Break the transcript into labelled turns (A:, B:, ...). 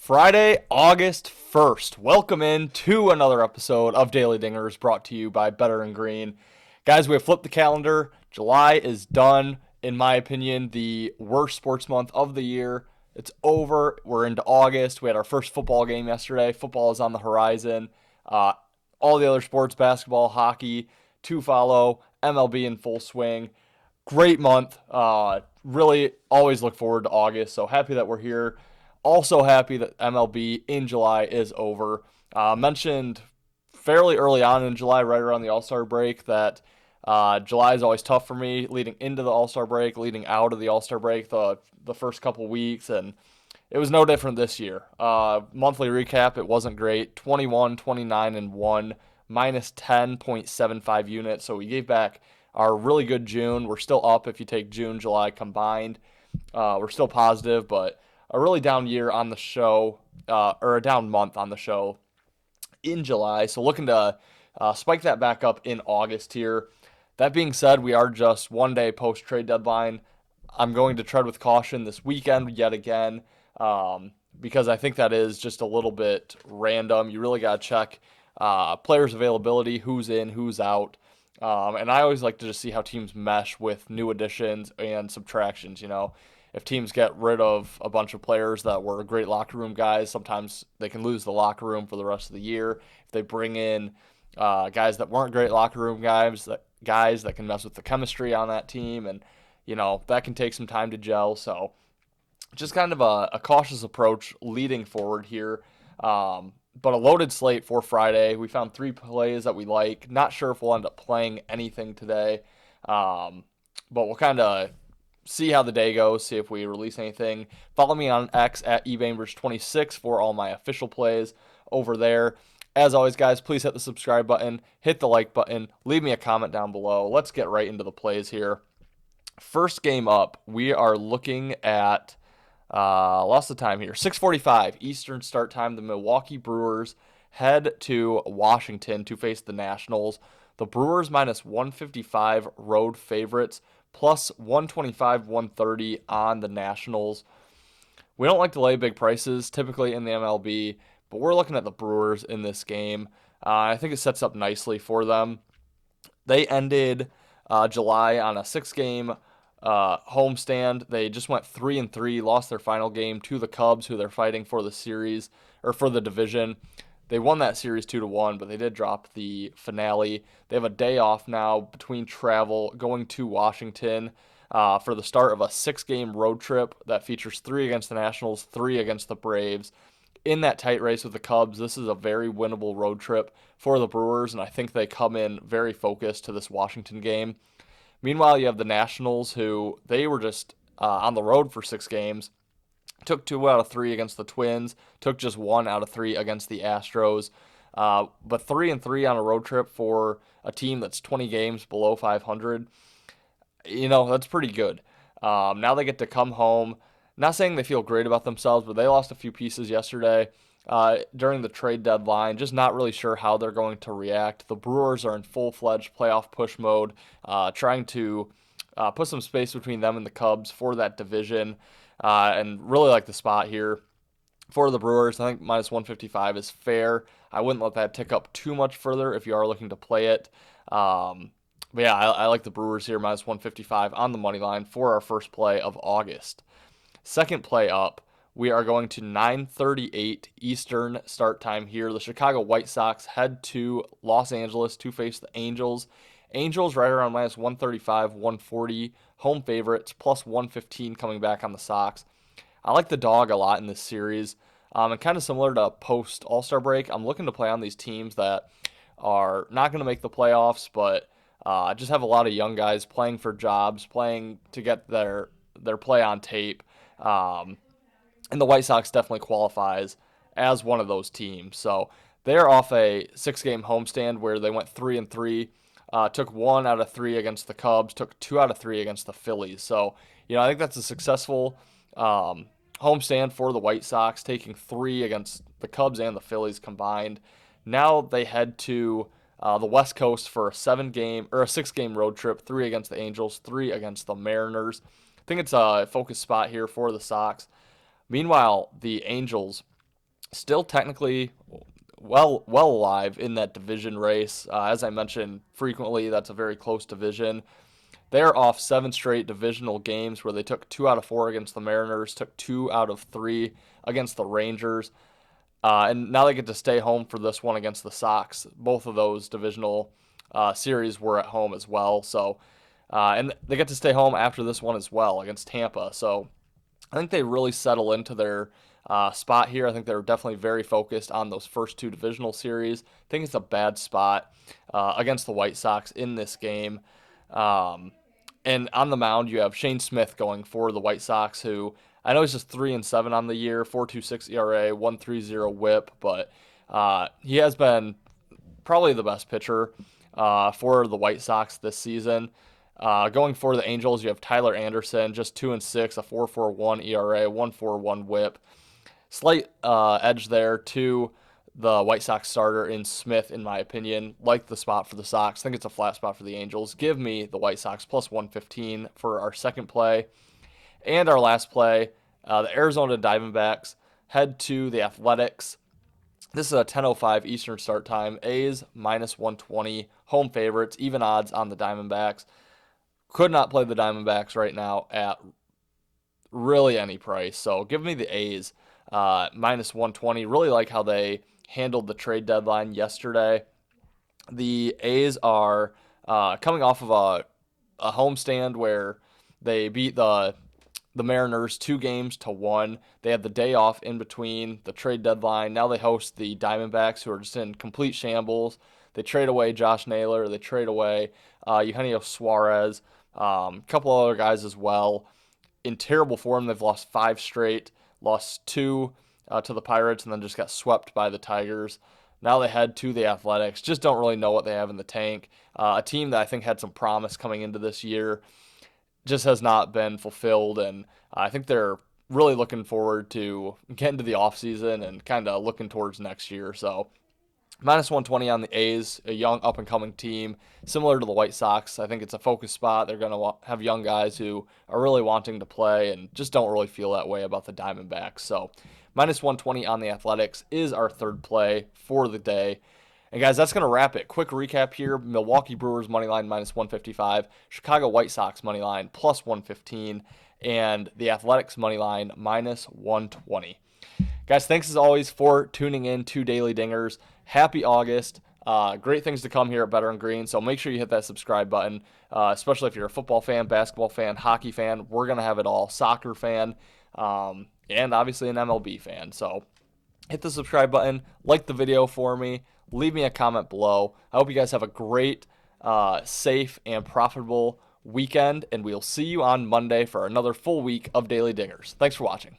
A: Friday, August 1st. Welcome in to another episode of Daily Dingers brought to you by Better and Green. Guys, we have flipped the calendar. July is done. In my opinion, the worst sports month of the year. It's over. We're into August. We had our first football game yesterday. Football is on the horizon. All the other sports, basketball, hockey, to follow. MLB in full swing. Great month. Really always look forward to August. So happy that we're here. Also happy that MLB in July is over. Mentioned fairly early on in July, right around the All-Star break, that July is always tough for me leading into the All-Star break, leading out of the All-Star break the first couple weeks, and it was no different this year. Monthly recap, it wasn't great. 21, 29, and 1, minus 10.75 units. So we gave back our really good June. We're still up if you take June, July combined. We're still positive, but a really down year on the show, or a down month on the show in July. So looking to spike that back up in August here. That being said, we are just one day post trade deadline. I'm going to tread with caution this weekend yet again, because I think that is just a little bit random. You really got to check players' availability, who's in, who's out. And I always like to just see how teams mesh with new additions and subtractions, If teams get rid of a bunch of players that were great locker room guys, sometimes they can lose the locker room for the rest of the year. If they bring in guys that weren't great locker room guys that can mess with the chemistry on that team, and that can take some time to gel. So just kind of a cautious approach leading forward here. But a loaded slate for Friday. We found 3 plays that we like. Not sure if we'll end up playing anything today, but we'll kind of see how the day goes, see if we release anything. Follow me on X at eBainbridge26 for all my official plays over there. As always, guys, please hit the subscribe button, hit the like button, leave me a comment down below. Let's get right into the plays here. First game up, we are looking at, lost the time here, 6:45 Eastern start time. The Milwaukee Brewers head to Washington to face the Nationals. The Brewers minus 155 road favorites, plus 125, 130 on the Nationals. We don't like to lay big prices typically in the MLB, but we're looking at the Brewers in this game. I think it sets up nicely for them. They ended July on a 6-game homestand. They just went 3-3, lost their final game to the Cubs, who they're fighting for the series or for the division. They won that series 2-1, but they did drop the finale. They have a day off now between travel going to Washington for the start of a 6-game road trip that features 3 against the Nationals, 3 against the Braves. In that tight race with the Cubs, this is a very winnable road trip for the Brewers, and I think they come in very focused to this Washington game. Meanwhile, you have the Nationals, who they were just on the road for 6 games. Took 2 out of 3 against the Twins. Took just 1 out of 3 against the Astros. But 3-3 on a road trip for a team that's 20 games below 500, that's pretty good. Now they get to come home. Not saying they feel great about themselves, but they lost a few pieces yesterday during the trade deadline. Just not really sure how they're going to react. The Brewers are in full-fledged playoff push mode, trying to put some space between them and the Cubs for that division. And really like the spot here for the Brewers. I think minus 155 is fair. I wouldn't let that tick up too much further if you are looking to play it. But yeah, I like the Brewers here, minus 155 on the money line for our first play of August. Second play up, we are going to 9:38 Eastern start time here. The Chicago White Sox head to Los Angeles to face the Angels. Angels right around minus 135, 140. Home favorites, plus 115 coming back on the Sox. I like the dog a lot in this series. And kind of similar to post All-Star break, I'm looking to play on these teams that are not going to make the playoffs, but just have a lot of young guys playing for jobs, playing to get their play on tape. And the White Sox definitely qualifies as one of those teams. So they're off a 6-game homestand where they went 3-3. Took 1 out of 3 against the Cubs, took 2 out of 3 against the Phillies. So, I think that's a successful homestand for the White Sox, taking 3 against the Cubs and the Phillies combined. Now they head to the West Coast for a 6-game road trip, 3 against the Angels, 3 against the Mariners. I think it's a focus spot here for the Sox. Meanwhile, the Angels still technically well alive in that division race. As I mentioned frequently, that's a very close division. They're off 7 straight divisional games where they took 2 out of 4 against the Mariners, took 2 out of 3 against the Rangers, and now they get to stay home for this one against the Sox. Both of those divisional series were at home as well. So, and they get to stay home after this one as well against Tampa. So I think they really settle into their spot here. I think they're definitely very focused on those first 2 divisional series. I think it's a bad spot against the White Sox in this game. And on the mound, you have Shane Smith going for the White Sox, who I know he's just 3-7 on the year, 4.26 ERA, 1.30 WHIP, but he has been probably the best pitcher for the White Sox this season. Going for the Angels, you have Tyler Anderson, just 2-6, a 4.41 ERA, 1.41 WHIP. Slight edge there to the White Sox starter in Smith, in my opinion. Like the spot for the Sox. I think it's a flat spot for the Angels. Give me the White Sox plus 115 for our second play. And our last play, the Arizona Diamondbacks head to the Athletics. This is a 10:05 Eastern start time. A's minus 120. Home favorites. Even odds on the Diamondbacks. Could not play the Diamondbacks right now at really any price. So give me the A's minus 120. Really like how they handled the trade deadline yesterday. The A's are coming off of a homestand where they beat the Mariners 2-1. They had the day off in between the trade deadline. Now they host the Diamondbacks, who are just in complete shambles. They trade away Josh Naylor. They trade away Eugenio Suarez. A couple other guys as well. In terrible form. They've lost 5 straight. Lost 2 to the Pirates and then just got swept by the Tigers. Now they head to the Athletics. Just don't really know what they have in the tank. A team that I think had some promise coming into this year just has not been fulfilled, and I think they're really looking forward to getting to the offseason and kind of looking towards next year. So minus 120 on the A's, a young up-and-coming team, similar to the White Sox. I think it's a focus spot. They're going to have young guys who are really wanting to play and just don't really feel that way about the Diamondbacks. So minus 120 on the Athletics is our third play for the day. And guys, that's going to wrap it. Quick recap here. Milwaukee Brewers moneyline minus 155. Chicago White Sox moneyline plus 115. And the Athletics moneyline minus 120. Guys, thanks as always for tuning in to Daily Dingers. Happy August. Great things to come here at Better and Green, so make sure you hit that subscribe button, especially if you're a football fan, basketball fan, hockey fan. We're going to have it all. Soccer fan, and obviously an MLB fan. So hit the subscribe button, like the video for me, leave me a comment below. I hope you guys have a great, safe, and profitable weekend, and we'll see you on Monday for another full week of Daily Dingers. Thanks for watching.